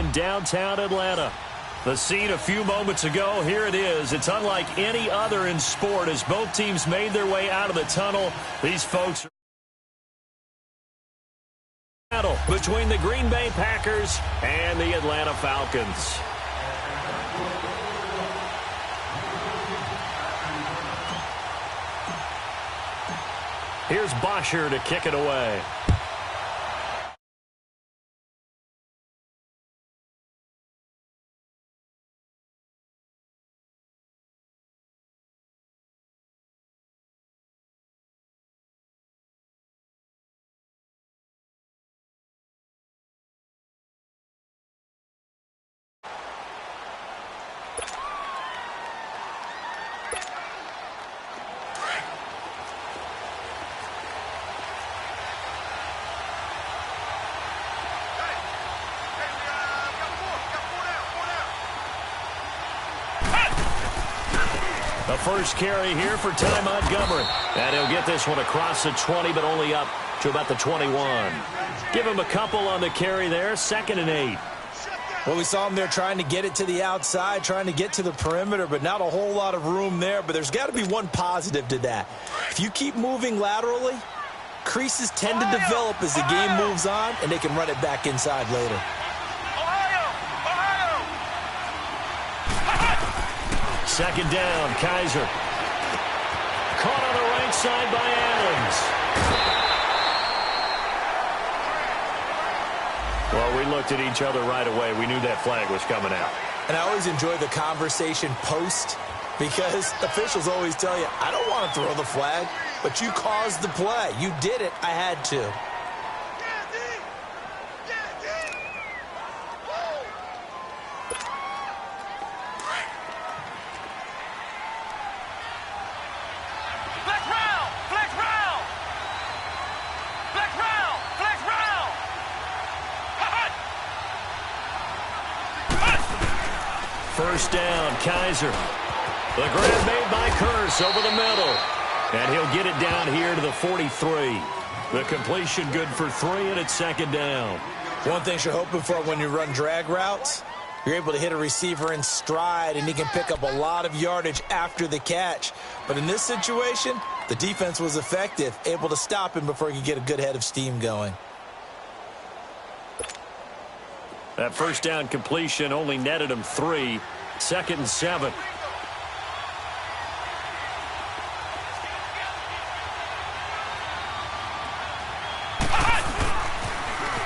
in downtown Atlanta. The scene a few moments ago, here it is. It's unlike any other in sport as both teams made their way out of the tunnel. These folks are between the Green Bay Packers and the Atlanta Falcons. Here's Bosher to kick it away. The first carry here for Ty Montgomery. And he'll get this one across the 20, but only up to about the 21. Give him a couple on the carry there. 2nd and 8. Well, we saw him there trying to get it to the outside, trying to get to the perimeter, but not a whole lot of room there. But there's got to be one positive to that. If you keep moving laterally, creases tend to develop as the game moves on, and they can run it back inside later. Second down, Kaiser. Caught on the right side by Adams. Well, we looked at each other right away. We knew that flag was coming out. And I always enjoy the conversation post because officials always tell you, I don't want to throw the flag, but you caused the play. You did it. I had to. First down, Kaiser. The grab made by Curse over the middle. And he'll get it down here to the 43. The completion good for 3, and it's 2nd down. One thing you're hoping for when you run drag routes, you're able to hit a receiver in stride, and he can pick up a lot of yardage after the catch. But in this situation, the defense was effective, able to stop him before he could get a good head of steam going. That first down completion only netted him 3. 2nd and 7.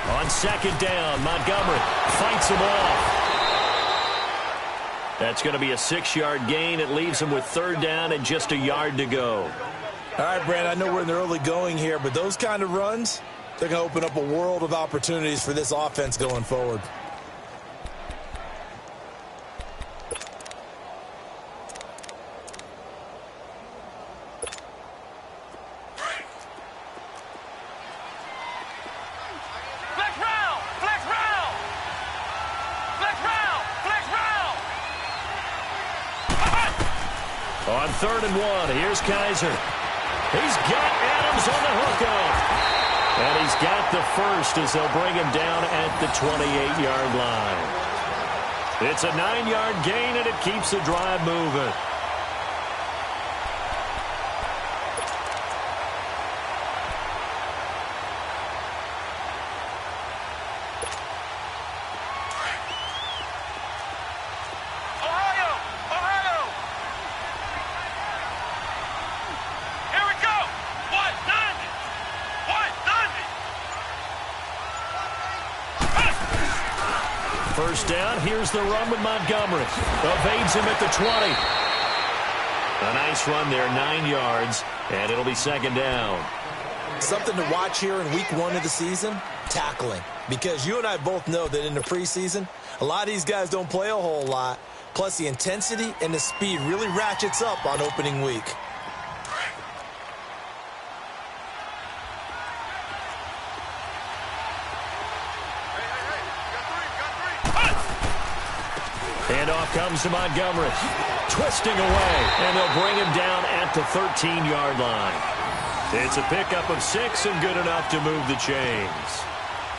On 2nd down, Montgomery fights him off. That's going to be a 6-yard gain. It leaves him with 3rd down and just a yard to go. All right, Brand, I know we're in the early going here, but those kind of runs, they're going to open up a world of opportunities for this offense going forward. On 3rd and 1, here's Kaiser. He's got Adams on the hookup. And he's got the first as they'll bring him down at the 28-yard line. It's a 9-yard gain, and it keeps the drive moving. First down, here's the run with Montgomery. Evades him at the 20. A nice run there, 9 yards, and it'll be 2nd down. Something to watch here in week 1 of the season, tackling. Because you and I both know that in the preseason, a lot of these guys don't play a whole lot. Plus, the intensity and the speed really ratchets up on opening week. Handoff comes to Montgomery. Twisting away, and they'll bring him down at the 13-yard line. It's a pickup of 6 and good enough to move the chains.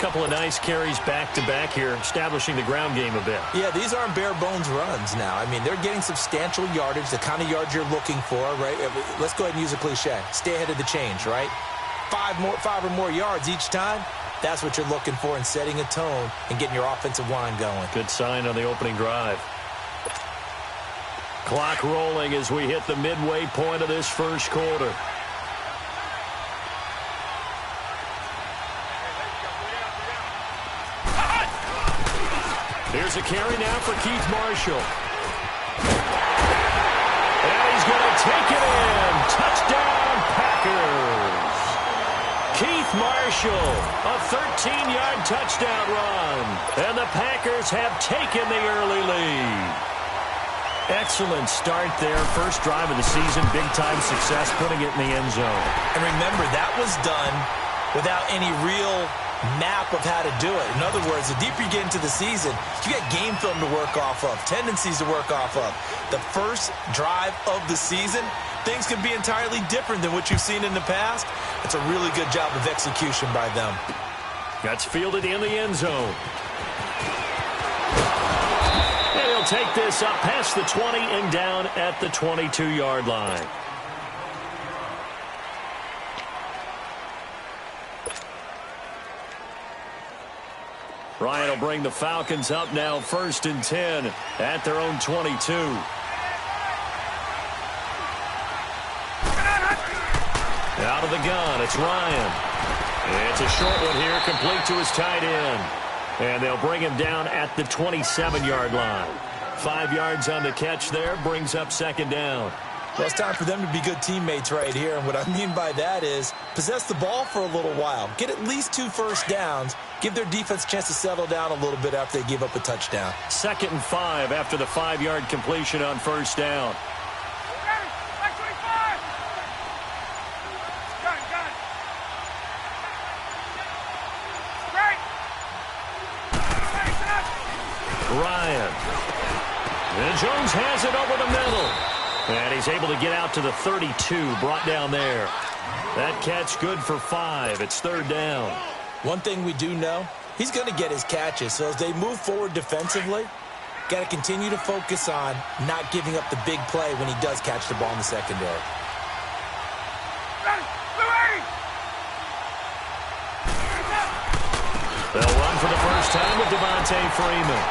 couple of nice carries back-to-back here, establishing the ground game a bit. Yeah, these aren't bare-bones runs now. I mean, they're getting substantial yardage, the kind of yards you're looking for, right? Let's go ahead and use a cliche. Stay ahead of the change, right? Five or more yards each time. That's what you're looking for in setting a tone and getting your offensive line going. Good sign on the opening drive. Clock rolling as we hit the midway point of this first quarter. Here's a carry now for Keith Marshall. And he's going to take it in. Touchdown, Packers. Keith Marshall, a 13-yard touchdown run. And the Packers have taken the early lead. Excellent start there. First drive of the season, big-time success, putting it in the end zone. And remember, that was done without any real map of how to do it. In other words, the deeper you get into the season, you got game film to work off of, tendencies to work off of. The first drive of the season, things can be entirely different than what you've seen in the past. It's a really good job of execution by them. That's fielded in the end zone. And he'll take this up past the 20 and down at the 22-yard line. Ryan will bring the Falcons up now, 1st and 10 at their own 22. Out of the gun, it's Ryan. It's a short one here, complete to his tight end. And they'll bring him down at the 27-yard line. 5 yards on the catch there, brings up 2nd down. Well, it's time for them to be good teammates right here. And what I mean by that is possess the ball for a little while. Get at least 2 first downs. Give their defense a chance to settle down a little bit after they give up a touchdown. 2nd and 5 after the 5-yard completion on 1st down. Ryan. And Jones has it over the middle. And he's able to get out to the 32, brought down there. That catch good for 5. It's 3rd down. One thing we do know, he's going to get his catches. So as they move forward defensively, got to continue to focus on not giving up the big play when he does catch the ball in the secondary. They'll run for the first time with Devontae Freeman.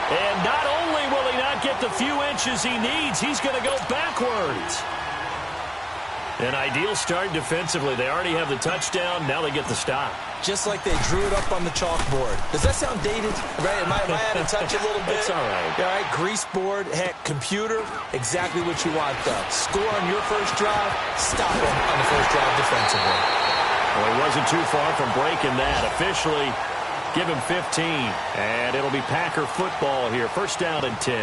And not only will he not get the few inches he needs, he's going to go backwards. An ideal start defensively. They already have the touchdown. Now they get the stop. Just like they drew it up on the chalkboard. Does that sound dated? Right? Am I out of touch a little bit? It's all right. All right, grease board, heck, computer, exactly what you want, though. Score on your first drive, stop him on the first drive defensively. Well, he wasn't too far from breaking that. Officially, give him 15. And it'll be Packer football here. 1st down and 10.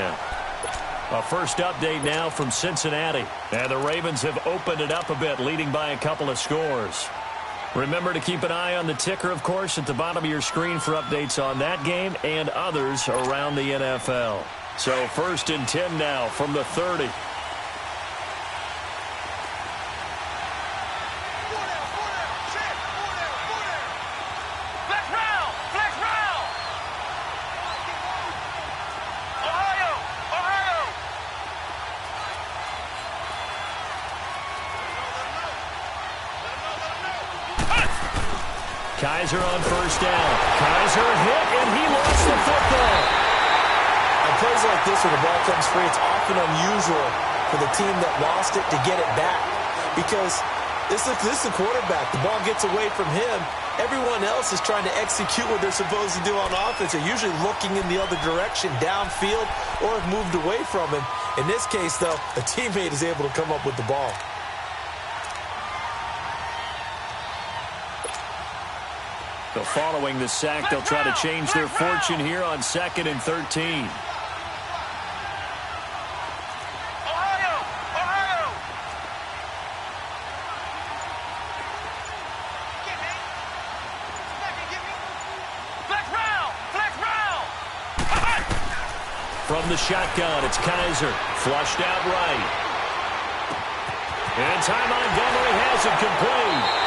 A first update now from Cincinnati. And the Ravens have opened it up a bit, leading by a couple of scores. Remember to keep an eye on the ticker, of course, at the bottom of your screen for updates on that game and others around the NFL. So 1st and 10 now from the 30. Kaiser on 1st down. Kaiser hit, and he lost the football. On plays like this, when the ball comes free, it's often unusual for the team that lost it to get it back. Because this is the quarterback. The ball gets away from him. Everyone else is trying to execute what they're supposed to do on offense. They're usually looking in the other direction, downfield, or have moved away from him. In this case, though, a teammate is able to come up with the ball. So following the sack, they'll try to change their fortune here on 2nd and 13. From the shotgun, it's Kaiser. Flushed out right. And Ty Montgomery has it complete.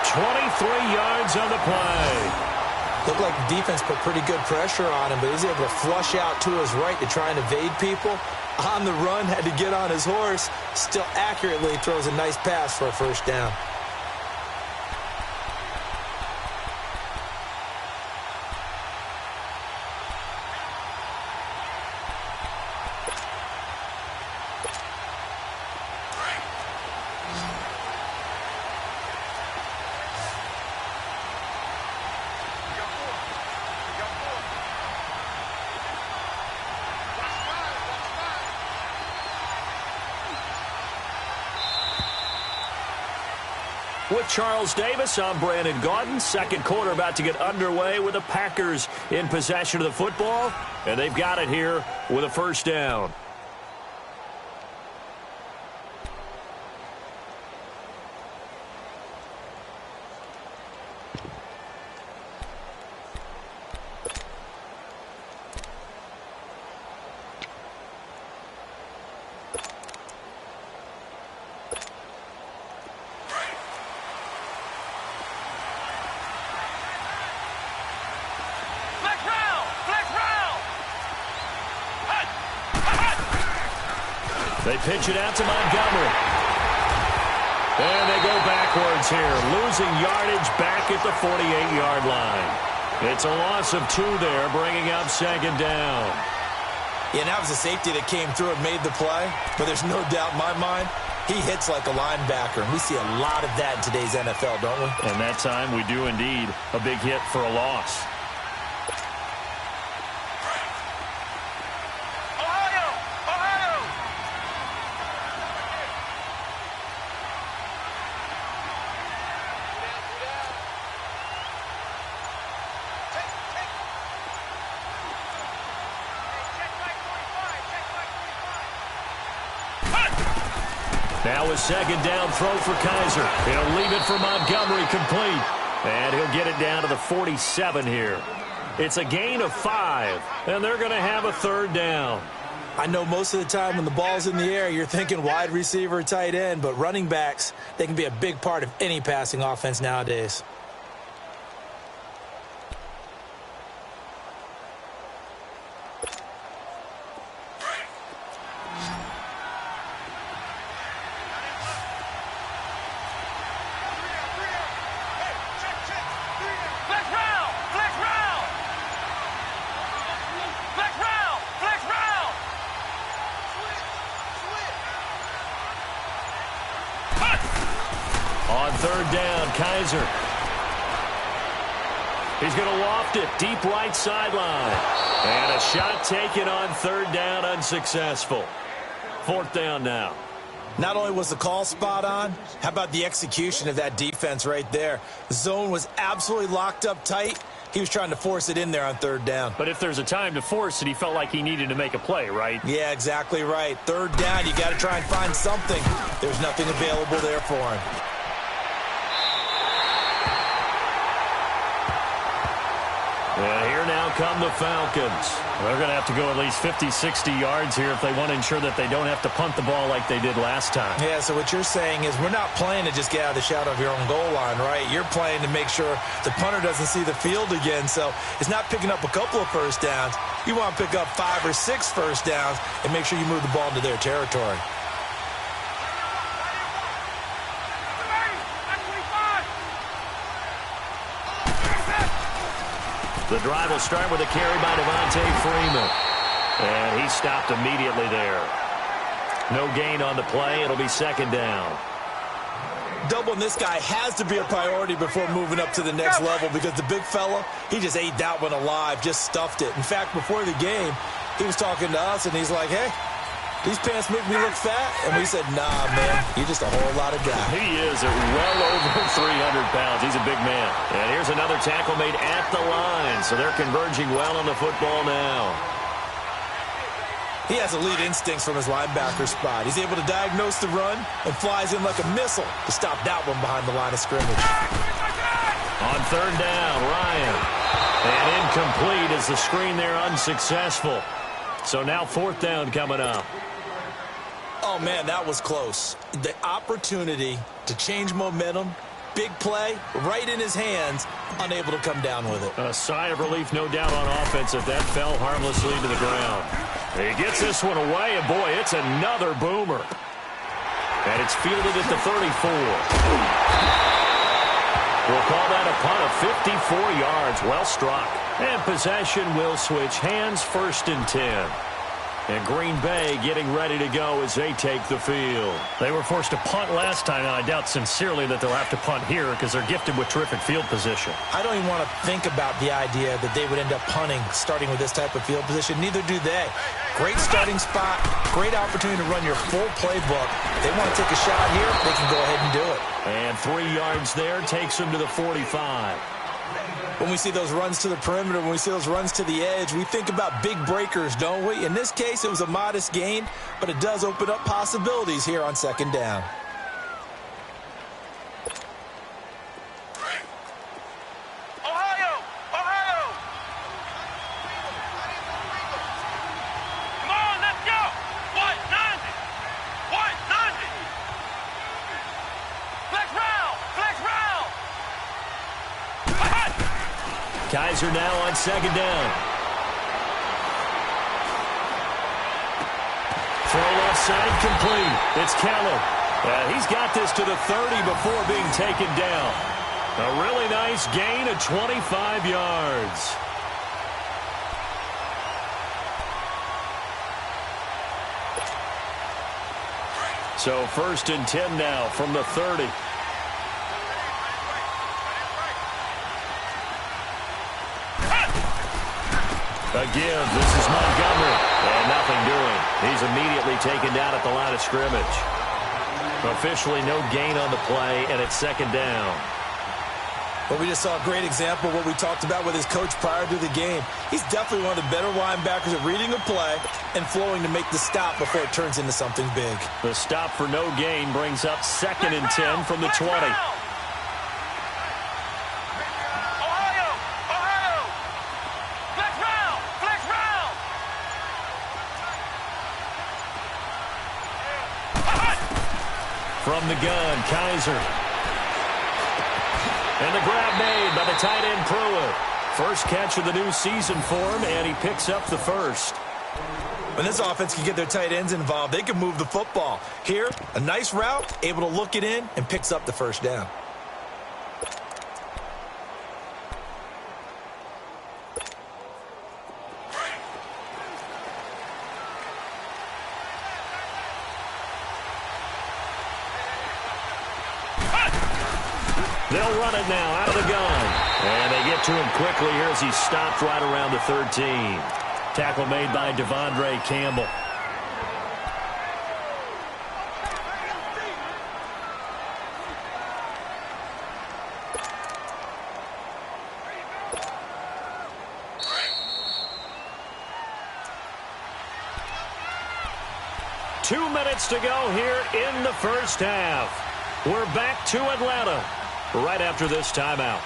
23 yards on the play. Looked like the defense put pretty good pressure on him, but he was able to flush out to his right to try and evade people. On the run, had to get on his horse. Still accurately throws a nice pass for a first down. With Charles Davis, I'm Brandon Gaudin. Second quarter about to get underway with the Packers in possession of the football. And they've got it here with a first down. They pitch it out to Montgomery. And they go backwards here, losing yardage back at the 48-yard line. It's a loss of 2 there, bringing up second down. Yeah, and that was a safety that came through and made the play. But there's no doubt in my mind, he hits like a linebacker. And we see a lot of that in today's NFL, don't we? And that time we do indeed. A big hit for a loss. Now a second down throw for Kaiser. He'll leave it for Montgomery complete. And he'll get it down to the 47 here. It's a gain of 5, and they're going to have a third down. I know most of the time when the ball's in the air, you're thinking wide receiver, tight end, but running backs, they can be a big part of any passing offense nowadays. On third down, Kaiser. He's going to loft it deep right sideline. And a shot taken on third down, unsuccessful. Fourth down now. Not only was the call spot on, how about the execution of that defense right there? The zone was absolutely locked up tight. He was trying to force it in there on third down. But if there's a time to force it, he felt like he needed to make a play, right? Yeah, exactly right. Third down, you got to try and find something. There's nothing available there for him. And here now come the Falcons. They're going to have to go at least 50, 60 yards here if they want to ensure that they don't have to punt the ball like they did last time. Yeah, so what you're saying is we're not playing to just get out of the shadow of your own goal line, right? You're playing to make sure the punter doesn't see the field again. So it's not picking up a couple of first downs. You want to pick up 5 or 6 first downs and make sure you move the ball into their territory. The drive will start with a carry by Devontae Freeman. And he stopped immediately there. No gain on the play. It'll be second down. Doubling this guy has to be a priority before moving up to the next level because the big fella, he just ate that one alive, just stuffed it. In fact, before the game, he was talking to us, and he's like, hey, these pants make me look fat. And we said, nah, man, you're just a whole lot of guy. He is at well over 300 pounds. He's a big man. And here's another tackle made at the line. So they're converging well on the football now. He has elite instincts from his linebacker spot. He's able to diagnose the run and flies in like a missile to stop that one behind the line of scrimmage. On third down, Ryan. And incomplete as the screen there unsuccessful. So now fourth down coming up. Oh, man, that was close. The opportunity to change momentum, big play right in his hands, unable to come down with it. A sigh of relief, no doubt, on offense if that fell harmlessly to the ground. He gets this one away, and boy, it's another boomer. And it's fielded at the 34. We'll call that a punt of 54 yards. Well struck. And possession will switch hands, 1st and 10. And Green Bay getting ready to go as they take the field. They were forced to punt last time, and I doubt sincerely that they'll have to punt here because they're gifted with terrific field position. I don't even want to think about the idea that they would end up punting starting with this type of field position. Neither do they. Great starting spot, great opportunity to run your full playbook. If they want to take a shot here, they can go ahead and do it. And 3 yards there takes them to the 45. When we see those runs to the perimeter, when we see those runs to the edge, we think about big breakers, don't we? In this case, it was a modest gain, but it does open up possibilities here on 2nd down. Kaiser now on 2nd down. Throw left side complete. It's Keller. He's got this to the 30 before being taken down. A really nice gain of 25 yards. So 1st and 10 now from the 30. Again, this is Montgomery. And nothing doing. He's immediately taken down at the line of scrimmage. Officially no gain on the play, and it's 2nd down. Well, we just saw a great example of what we talked about with his coach prior to the game. He's definitely one of the better linebackers at reading a play and flowing to make the stop before it turns into something big. The stop for no gain brings up 2nd and 10 from the 20. From the gun, Kaiser. And the grab made by the tight end Pruitt. First catch of the new season for him, and he picks up the first. When this offense can get their tight ends involved, they can move the football. Here, a nice route, able to look it in, and picks up the 1st down. They'll run it now out of the gun. And they get to him quickly here as he stopped right around the 13. Tackle made by Devondre Campbell. Two minutes to go here in the 1st half. We're back to Atlanta right after this timeout.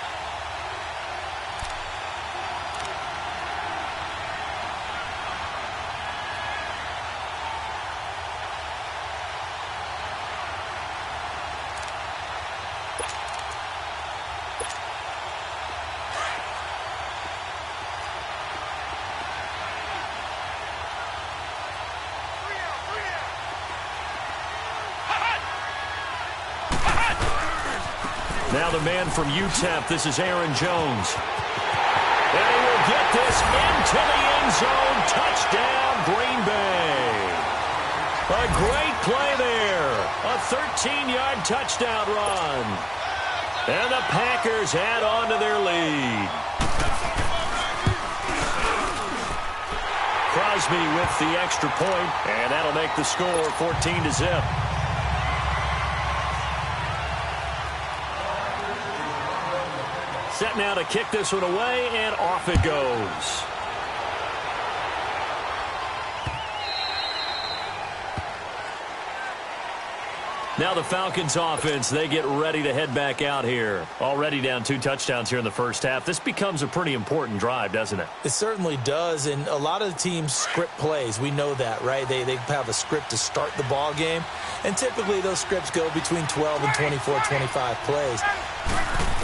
Now the man from UTEP, this is Aaron Jones. And he will get this into the end zone. Touchdown, Green Bay. A great play there. A 13-yard touchdown run. And the Packers add on to their lead. Crosby with the extra point, and that'll make the score 14-0. Set now to kick this one away, and off it goes. Now the Falcons offense, they get ready to head back out here. Already down 2 touchdowns here in the 1st half. This becomes a pretty important drive, doesn't it? It certainly does, and a lot of the teams script plays. We know that, right? They have a script to start the ball game, and typically those scripts go between 12 and 24, 25 plays.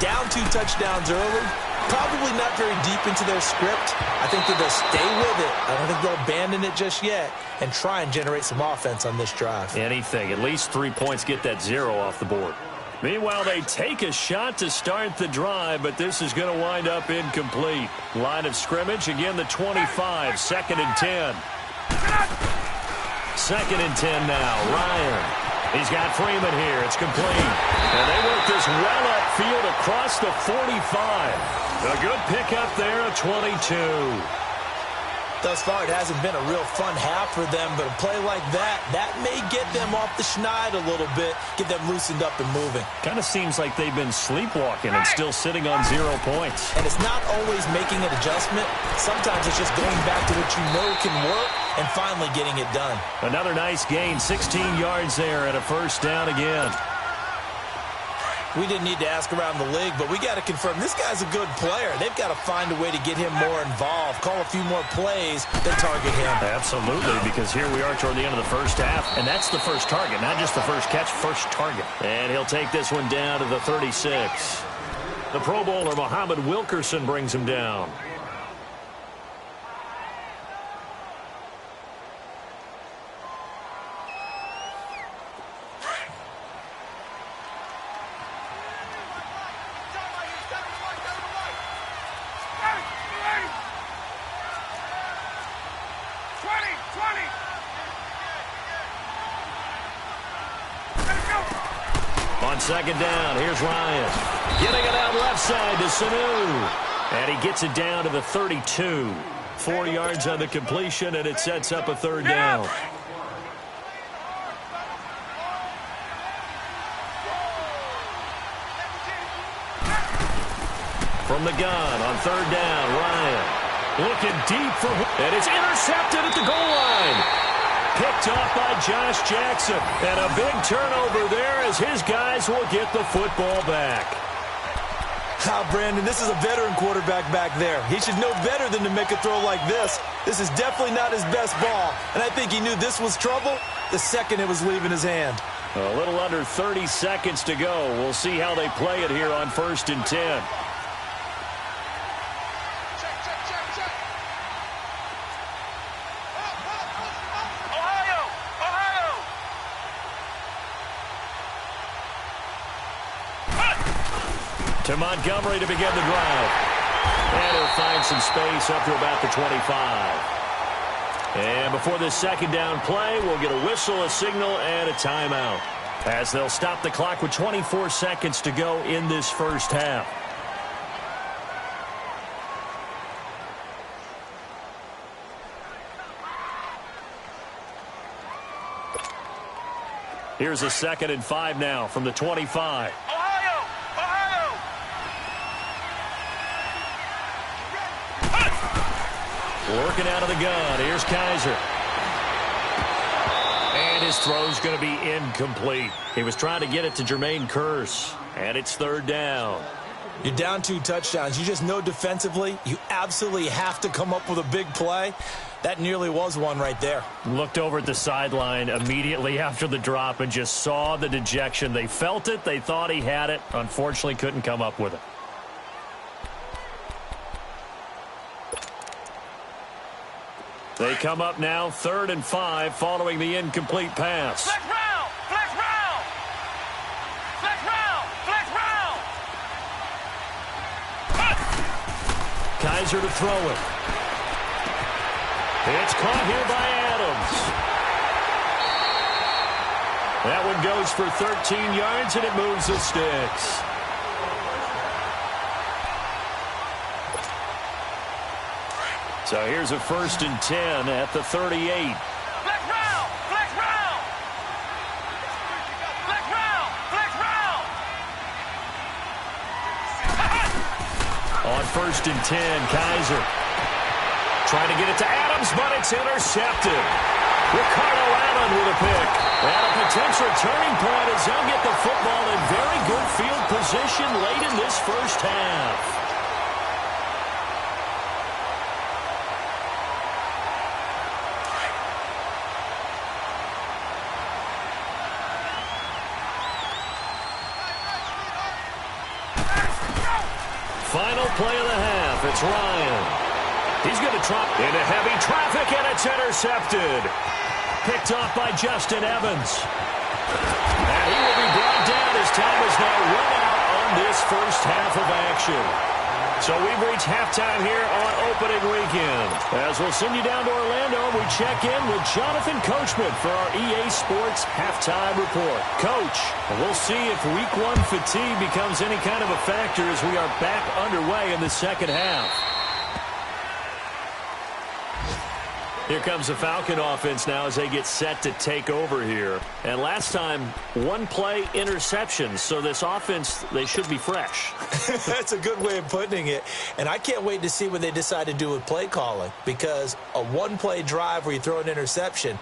Down 2 touchdowns early. Probably not very deep into their script. I think that they'll stay with it. I don't think they'll abandon it just yet and try and generate some offense on this drive. Anything. At least 3 points, get that 0 off the board. Meanwhile, they take a shot to start the drive, but this is going to wind up incomplete. Line of scrimmage, again, the 25, 2nd and 10. 2nd and 10 now. Ryan. He's got Freeman here. It's complete. And they work this well upfield across the 45. A good pickup there, a 22. Thus far, it hasn't been a real fun half for them, but a play like that may get them off the schneid a little bit, get them loosened up and moving. Kind of seems like they've been sleepwalking and still sitting on 0 points. And it's not always making an adjustment. Sometimes it's just going back to what you know can work and finally getting it done. Another nice gain, 16 yards there and a first down again. We didn't need to ask around the league, but we got to confirm this guy's a good player. They've got to find a way to get him more involved, call a few more plays that target him. Absolutely, because here we are toward the end of the first half, and that's the first target, not just the first catch, first target. And he'll take this one down to the 36. The Pro Bowler, Muhammad Wilkerson, brings him down. On 2nd down, here's Ryan. Getting it out left side to Sanu. And he gets it down to the 32. 4 yards on the completion, and it sets up a 3rd down. From the gun on 3rd down, Ryan. Looking deep for... And it's intercepted at the goal line. Picked off by Josh Jackson. And a big turnover there as his guys will get the football back. Brandon, this is a veteran quarterback back there. He should know better than to make a throw like this. This is definitely not his best ball. And I think he knew this was trouble the second it was leaving his hand. A little under 30 seconds to go. We'll see how they play it here on 1st and 10. To Montgomery to begin the drive. And he'll find some space up to about the 25. And before this 2nd down play, we'll get a whistle, a signal, and a timeout, as they'll stop the clock with 24 seconds to go in this first half. Here's a 2nd and 5 now from the 25. Working out of the gun. Here's Kaiser. And his throw's going to be incomplete. He was trying to get it to Jermaine Kearse. And it's 3rd down. You're down 2 touchdowns. You just know defensively you absolutely have to come up with a big play. That nearly was one right there. Looked over at the sideline immediately after the drop and just saw the dejection. They felt it. They thought he had it. Unfortunately, couldn't come up with it. They come up now 3rd and 5 following the incomplete pass. Flex round! Flex round! Flex round! Flex round! Kaiser to throw it. It's caught here by Adams. That one goes for 13 yards, and it moves the sticks. So here's a 1st and 10 at the 38. Flex round! Flex round! Flex round! Flex round! On 1st and 10, Kaiser trying to get it to Adams, but it's intercepted. Ricardo Allen with a pick. And a potential turning point as they'll get the football in very good field position late in this first half. play of the half. It's Ryan. He's going to drop into heavy traffic, and it's intercepted. Picked off by Justin Evans. And he will be brought down as time is now run out on this first half of action. So we've reached halftime here on opening weekend. As we'll send you down to Orlando, we check in with Jonathan Coachman for our EA Sports Halftime Report. Coach, we'll see if Week 1 fatigue becomes any kind of a factor as we are back underway in the second half. Here comes the Falcon offense now as they get set to take over here. And last time, one play interception. So this offense, they should be fresh. That's a good way of putting it. And I can't wait to see what they decide to do with play calling. Because a one-play drive where you throw an interception,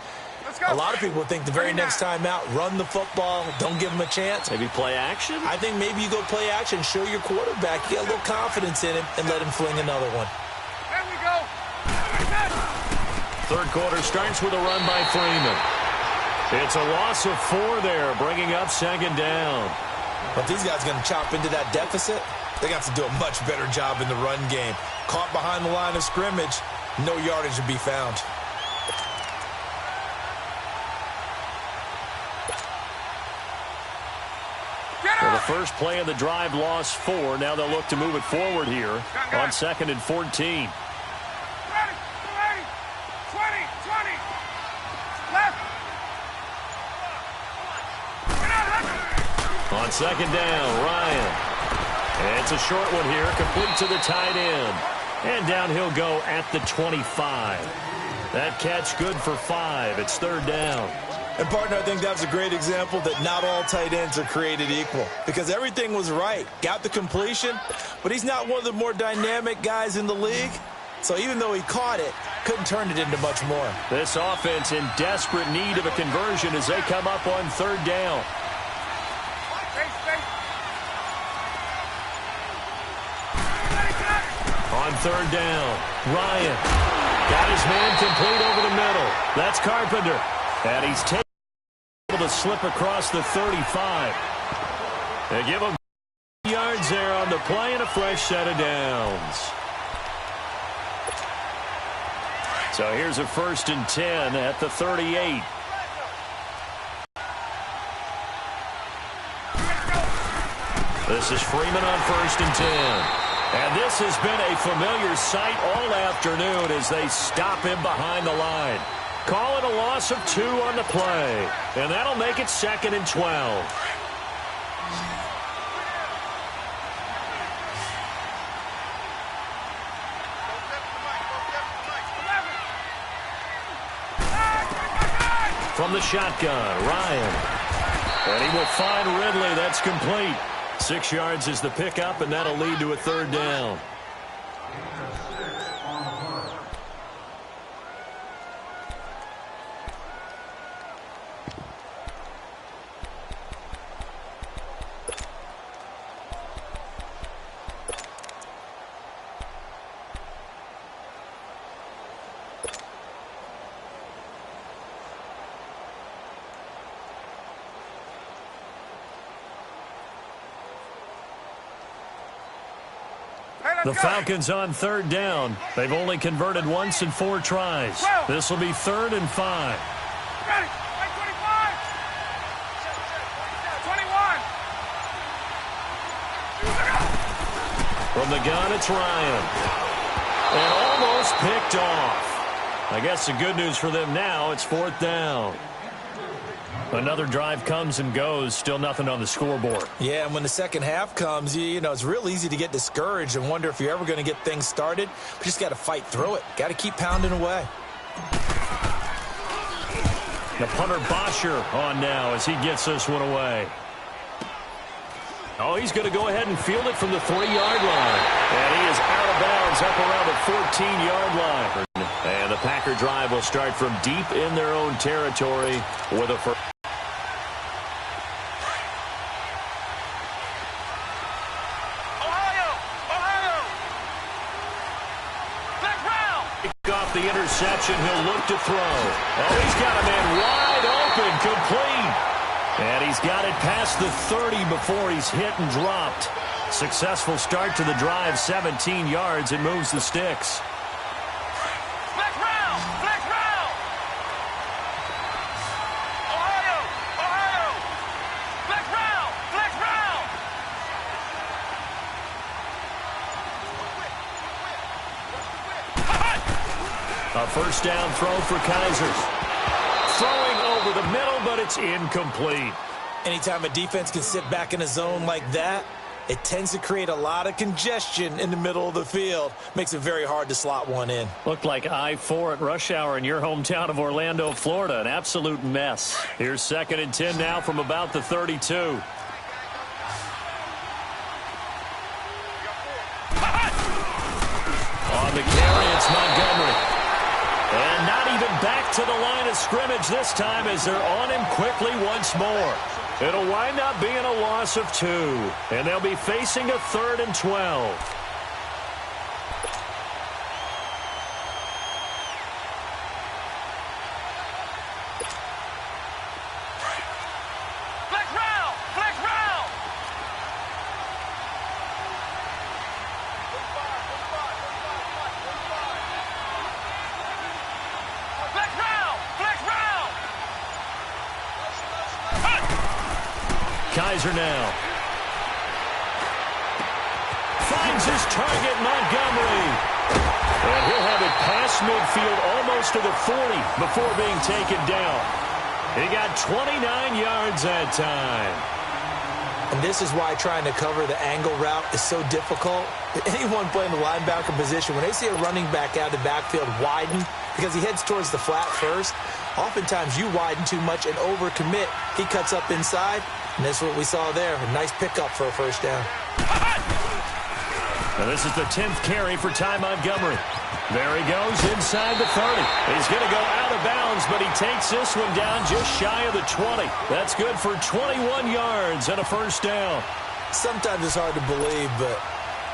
a lot of people think the very next time out, run the football, don't give them a chance. Maybe play action? I think maybe you go play action, show your quarterback, you get a little confidence in him, and let him fling another one. There we go. Third quarter starts with a run by Freeman. It's a loss of 4 there, bringing up second down. But these guys are going to chop into that deficit. They got to do a much better job in the run game. Caught behind the line of scrimmage, no yardage to be found. Well, the first play of the drive lost 4. Now they'll look to move it forward here on 2nd and 14. On second down, Ryan. And it's a short one here, complete to the tight end. And down he'll go at the 25. That catch good for 5. It's third down. And, partner, I think that was a great example that not all tight ends are created equal. Because everything was right. Got the completion, but he's not one of the more dynamic guys in the league. So even though he caught it, couldn't turn it into much more. This offense in desperate need of a conversion as they come up on third down. On third down, Ryan got his man complete over the middle. That's Carpenter. And he's able to slip across the 35. They give him yards there on the play and a fresh set of downs. So here's a 1st and 10 at the 38. This is Freeman on 1st and 10. And this has been a familiar sight all afternoon as they stop him behind the line. Call it a loss of 2 on the play. And that'll make it 2nd and 12. From the shotgun, Ryan. And he will find Ridley. That's complete. 6 yards is the pickup, and that'll lead to a third down. The Falcons on third down. They've only converted once in 4 tries. This will be 3rd and 5. Ready. 25. 21. From the gun, it's Ryan. And almost picked off. I guess the good news for them now, it's 4th down. Another drive comes and goes, still nothing on the scoreboard. Yeah, and when the second half comes, you know, it's real easy to get discouraged and wonder if you're ever going to get things started. But you just got to fight through it. Got to keep pounding away. The punter Bosher on now as he gets this one away. Oh, he's going to go ahead and field it from the 3-yard line. And he is out of bounds up around the 14-yard line. And the Packer drive will start from deep in their own territory with a first. The interception, he'll look to throw. Oh, he's got a man wide open, complete. And he's got it past the 30 before he's hit and dropped. Successful start to the drive, 17 yards, and moves the sticks. Flex round! Flex round! Ohio! Ohio! Flex round! Flex round! A first down throw for Kaiser. Throwing over the middle, but it's incomplete. Anytime a defense can sit back in a zone like that, it tends to create a lot of congestion in the middle of the field. Makes it very hard to slot one in. Looked like I-4 at rush hour in your hometown of Orlando, Florida. An absolute mess. Here's 2nd and 10 now from about the 32. On the carry, it's Montgomery. And not even back to the line of scrimmage this time as they're on him quickly once more. It'll wind up being a loss of 2. And they'll be facing a 3rd and 12. Flex round! Flex round! Flex round! Flex round! Kaiser now. Finds his target, Montgomery. And he'll have it past midfield almost to the 40 before being taken down. He got 29 yards that time. And this is why trying to cover the angle route is so difficult. Anyone playing the linebacker position, when they see a running back out of the backfield widen because he heads towards the flat first, oftentimes you widen too much and overcommit. He cuts up inside, and that's what we saw there. A nice pickup for a first down. Now this is the 10th carry for Ty Montgomery. There he goes inside the 30. He's going to go out of bounds, but he takes this one down just shy of the 20. That's good for 21 yards and a first down. Sometimes it's hard to believe, but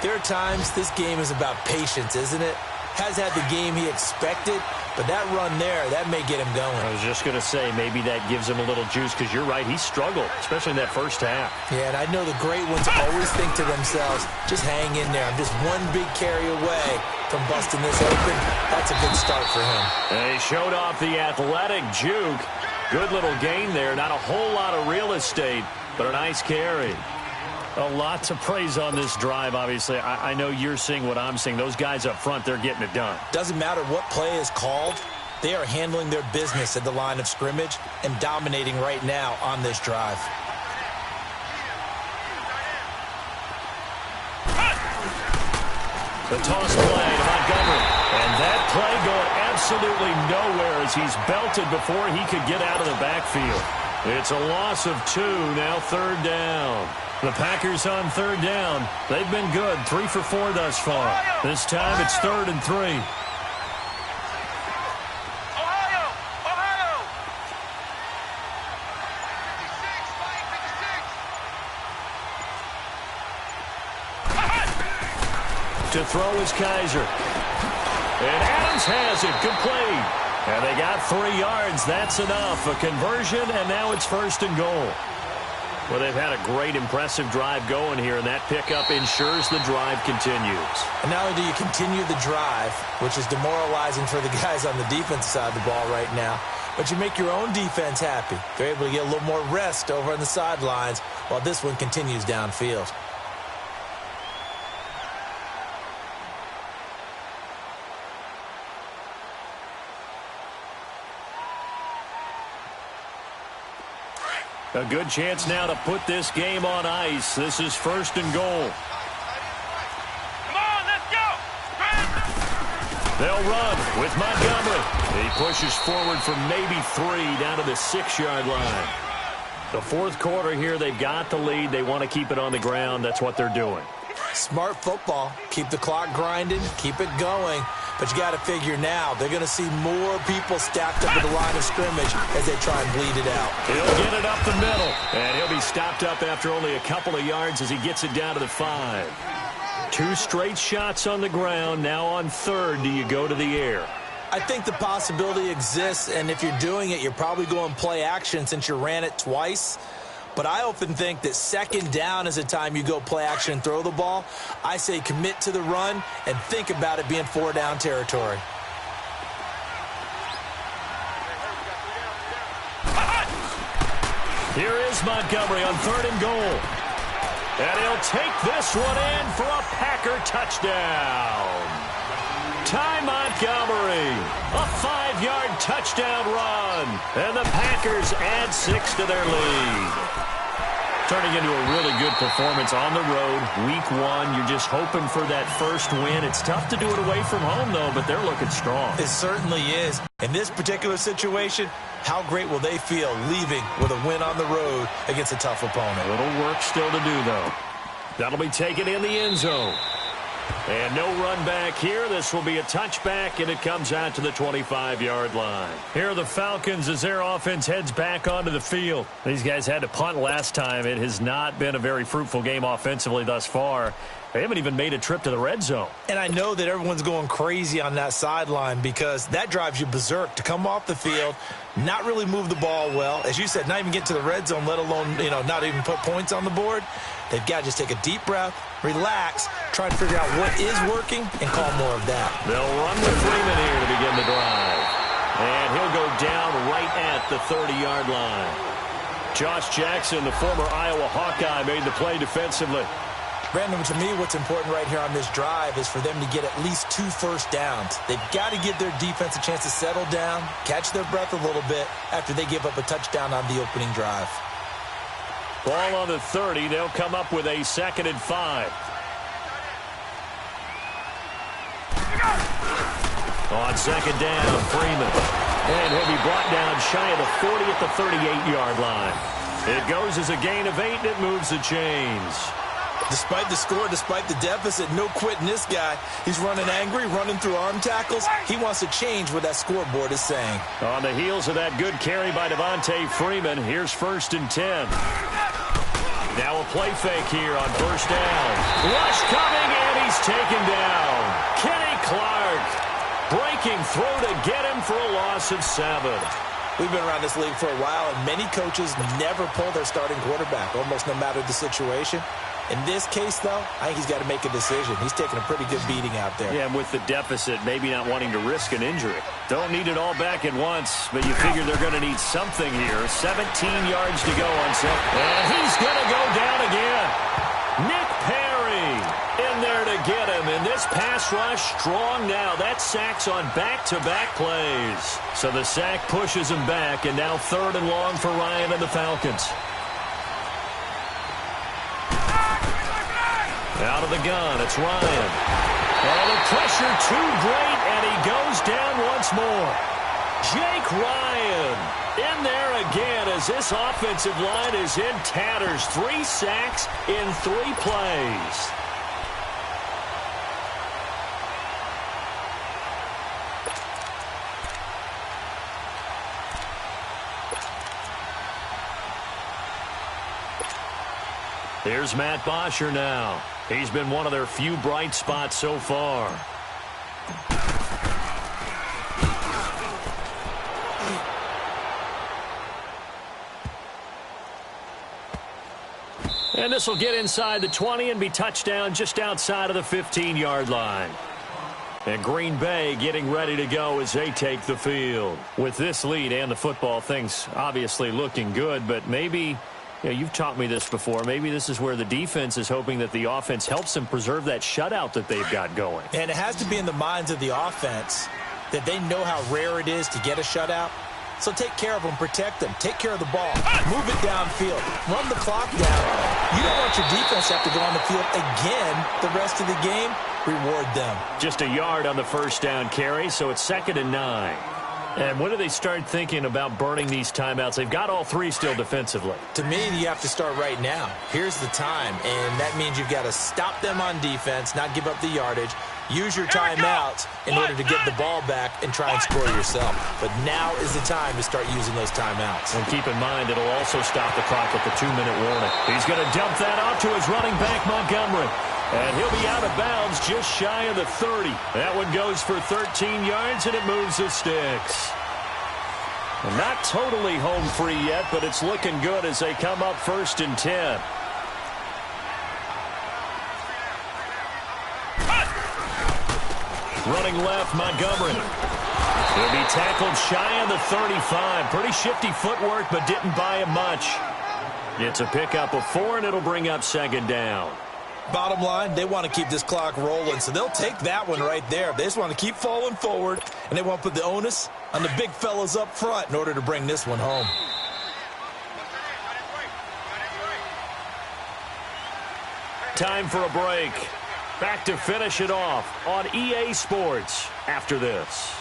there are times this game is about patience, isn't it? Has had the game he expected, but that run there, that may get him going. I was just going to say, maybe that gives him a little juice, because you're right, he struggled, especially in that first half. Yeah, and I know the great ones always think to themselves, just hang in there. I'm just one big carry away from busting this open. That's a good start for him. And he showed off the athletic juke. Good little gain there. Not a whole lot of real estate, but a nice carry. A lot to praise on this drive, obviously. I know you're seeing what I'm seeing. Those guys up front, they're getting it done. Doesn't matter what play is called. They are handling their business at the line of scrimmage and dominating right now on this drive. The toss play to Montgomery. And that play going absolutely nowhere as he's belted before he could get out of the backfield. It's a loss of 2, now 3rd down. The Packers on 3rd down. They've been good, 3 for 4 thus far. This time it's 3rd and 3. Ohio! Ohio! 56! To throw is Kaiser. And Adams has it, complete. And they got 3 yards. That's enough. A conversion, and now it's 1st and goal. Well, they've had a great, impressive drive going here, and that pickup ensures the drive continues. And not only do you continue the drive, which is demoralizing for the guys on the defensive side of the ball right now, but you make your own defense happy. They're able to get a little more rest over on the sidelines while this one continues downfield. A good chance now to put this game on ice. This is 1st and goal. Come on, let's go! They'll run with Montgomery. He pushes forward for maybe 3 down to the 6-yard line. The 4th quarter here, they've got the lead. They want to keep it on the ground. That's what they're doing. Smart football. Keep the clock grinding. Keep it going. But you got to figure now, they're going to see more people stacked up at the line of scrimmage as they try and bleed it out. He'll get it up the middle. And he'll be stopped up after only a couple of yards as he gets it down to the 5. 2 straight shots on the ground. Now on 3rd, do you go to the air? I think the possibility exists, and if you're doing it, you're probably going play action since you ran it twice. But I often think that second down is a time you go play action and throw the ball. I say commit to the run and think about it being 4-down territory. Here is Montgomery on 3rd and goal. And he'll take this one in for a Packer touchdown. Ty Montgomery, a 5-yard touchdown run. And the Packers add 6 to their lead. Turning into a really good performance on the road. Week 1, you're just hoping for that first win. It's tough to do it away from home, though, but they're looking strong. It certainly is. In this particular situation, how great will they feel leaving with a win on the road against a tough opponent? A little work still to do, though. That'll be taken in the end zone. And no run back here. This will be a touchback, and it comes out to the 25-yard line. Here are the Falcons as their offense heads back onto the field. These guys had to punt last time. It has not been a very fruitful game offensively thus far. They haven't even made a trip to the red zone. And I know that everyone's going crazy on that sideline because that drives you berserk to come off the field, not really move the ball well. As you said, not even get to the red zone, let alone, not even put points on the board. They've got to just take a deep breath, relax, try to figure out what is working, and call more of that. They'll run with Freeman here to begin the drive. And he'll go down right at the 30-yard line. Josh Jackson, the former Iowa Hawkeye, made the play defensively. Brandon, to me, what's important right here on this drive is for them to get at least 2 first downs. They've got to give their defense a chance to settle down, catch their breath a little bit after they give up a touchdown on the opening drive. Ball on the 30. They'll come up with a 2nd and 5. On 2nd down, Freeman. And he'll be brought down shy of the 40 at the 38-yard line. It goes as a gain of 8, and it moves the chains. Despite the score, despite the deficit, no quitting this guy. He's running angry, running through arm tackles. He wants to change what that scoreboard is saying. On the heels of that good carry by Devontae Freeman, here's 1st and 10. Now a play fake here on 1st down. Rush coming, and he's taken down. Kenny Clark breaking through to get him for a loss of 7. We've been around this league for a while, and many coaches never pull their starting quarterback, almost no matter the situation. In this case, though, I think he's got to make a decision. He's taking a pretty good beating out there. Yeah, and with the deficit, maybe not wanting to risk an injury. Don't need it all back at once, but you figure they're going to need something here. 17 yards to go on set. And he's going to go down again. Nick Perry in there to get him. And this pass rush strong now. That sack's on back-to-back plays. So the sack pushes him back, and now 3rd and long for Ryan and the Falcons. Out of the gun, it's Ryan. Oh, the pressure too great, and he goes down once more. Jake Ryan in there again as this offensive line is in tatters. 3 sacks in 3 plays. Here's Matt Bosher now. He's been one of their few bright spots so far. And this will get inside the 20 and be touchdown just outside of the 15-yard line. And Green Bay getting ready to go as they take the field. With this lead and the football, things obviously looking good, but maybe... Yeah, you've taught me this before. Maybe this is where the defense is hoping that the offense helps them preserve that shutout that they've got going. And it has to be in the minds of the offense that they know how rare it is to get a shutout. So take care of them, protect them, take care of the ball, move it downfield, run the clock down. You don't want your defense to have to go on the field again the rest of the game. Reward them. Just a yard on the 1st down carry, so it's 2nd and 9. And when do they start thinking about burning these timeouts? They've got all 3 still defensively. To me, you have to start right now. Here's the time, and that means you've got to stop them on defense, not give up the yardage, use your timeouts in order to get the ball back and try and score yourself. But now is the time to start using those timeouts. And keep in mind, it'll also stop the clock at the 2-minute warning. He's going to dump that off to his running back, Montgomery. And he'll be out of bounds just shy of the 30. That one goes for 13 yards, and it moves the sticks. And not totally home free yet, but it's looking good as they come up 1st and 10. Running left, Montgomery. He'll be tackled shy of the 35. Pretty shifty footwork, but didn't buy him much. It's a pickup of 4, and it'll bring up 2nd down. Bottom line, they want to keep this clock rolling, so they'll take that one right there. They just want to keep falling forward, and they want to put the onus on the big fellas up front in order to bring this one home. Time for a break. Back to finish it off on EA Sports after this.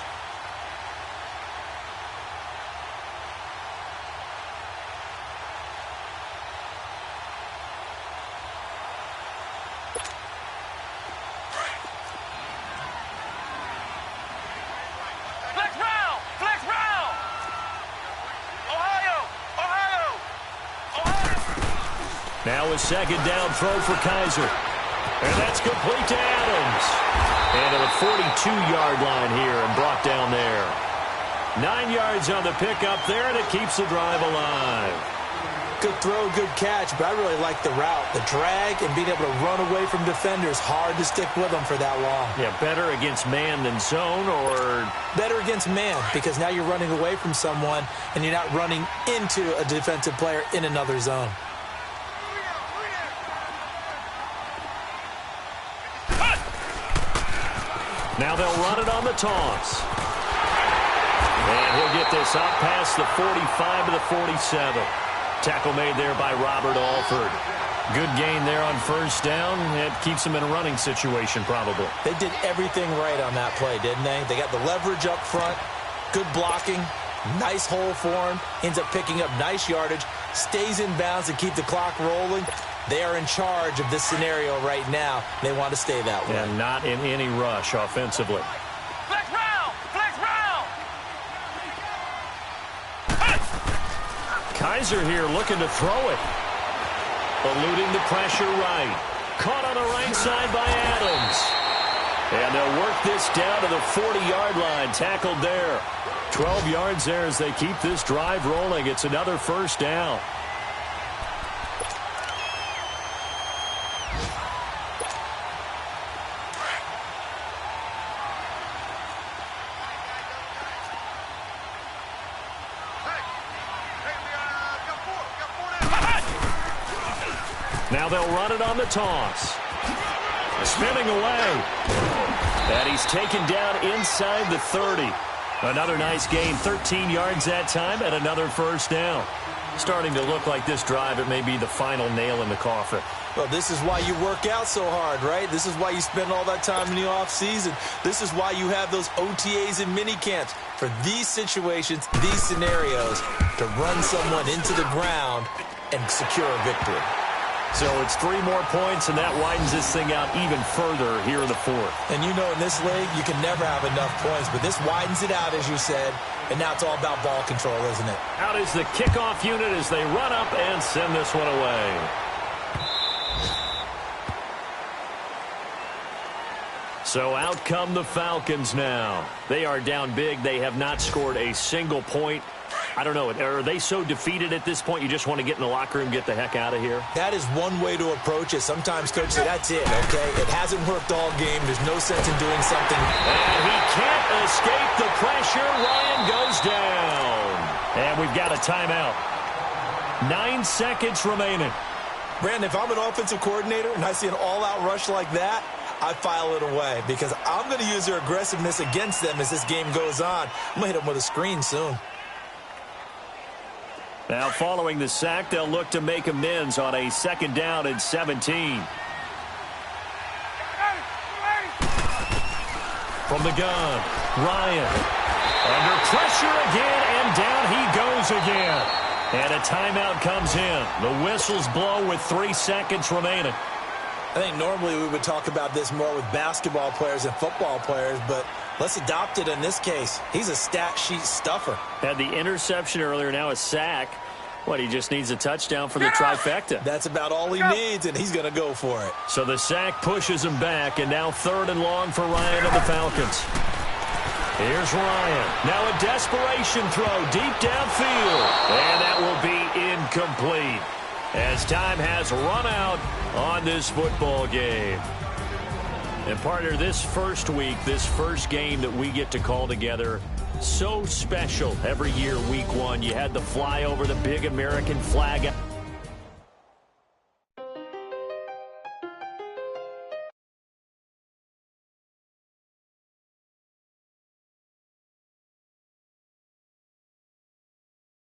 Now a 2nd down throw for Kaiser. And that's complete to Adams. And to the 42-yard line here and brought down there. 9 yards on the pickup there, and it keeps the drive alive. Good throw, good catch, but I really like the route. The drag and being able to run away from defenders, hard to stick with them for that long. Yeah, better against man than zone, or? Better against man, because now you're running away from someone and you're not running into a defensive player in another zone. Now they'll run it on the toss. And he'll get this up past the 45 to the 47. Tackle made there by Robert Alford. Good gain there on 1st down. It keeps them in a running situation probably. They did everything right on that play, didn't they? They got the leverage up front, good blocking, nice hole for him, ends up picking up nice yardage, stays in bounds to keep the clock rolling. They are in charge of this scenario right now. They want to stay that way. And not in any rush offensively. Flex round! Flex round! Kaiser here looking to throw it. Eluding the pressure right. Caught on the right side by Adams. And they'll work this down to the 40-yard line. Tackled there. 12 yards there as they keep this drive rolling. It's another 1st down. Now they'll run it on the toss. Spinning away. And he's taken down inside the 30. Another nice gain, 13 yards that time, and another 1st down. Starting to look like this drive, it may be the final nail in the coffin. Well, this is why you work out so hard, right? This is why you spend all that time in the offseason. This is why you have those OTAs and mini camps. For these situations, these scenarios, to run someone into the ground and secure a victory. So it's 3 more points, and that widens this thing out even further here in the 4th. And you know in this league, you can never have enough points, but this widens it out, as you said, and now it's all about ball control, isn't it? Out is the kickoff unit as they run up and send this one away. So out come the Falcons now. They are down big. They have not scored a single point. I don't know. Are they so defeated at this point you just want to get in the locker room, get the heck out of here? That is one way to approach it. Sometimes coaches say, that's it, okay? It hasn't worked all game. There's no sense in doing something. And he can't escape the pressure. Ryan goes down. And we've got a timeout. 9 seconds remaining. Brandon, if I'm an offensive coordinator and I see an all-out rush like that, I file it away because I'm going to use their aggressiveness against them as this game goes on. I'm going to hit them with a screen soon. Now, following the sack, they'll look to make amends on a 2nd down and 17. From the gun, Ryan. Under pressure again, and down he goes again. And a timeout comes in. The whistles blow with 3 seconds remaining. I think normally we would talk about this more with basketball players and football players, but let's adopt it in this case. He's a stat sheet stuffer. Had the interception earlier, now a sack. What, he just needs a touchdown for the trifecta. That's about all he needs, and he's going to go for it. So the sack pushes him back, and now 3rd and long for Ryan and the Falcons. Here's Ryan. Now a desperation throw deep downfield. And that will be incomplete as time has run out on this football game. And partner, this first week, this first game that we get to call together, so special every year, week one. You had the fly over the big American flag.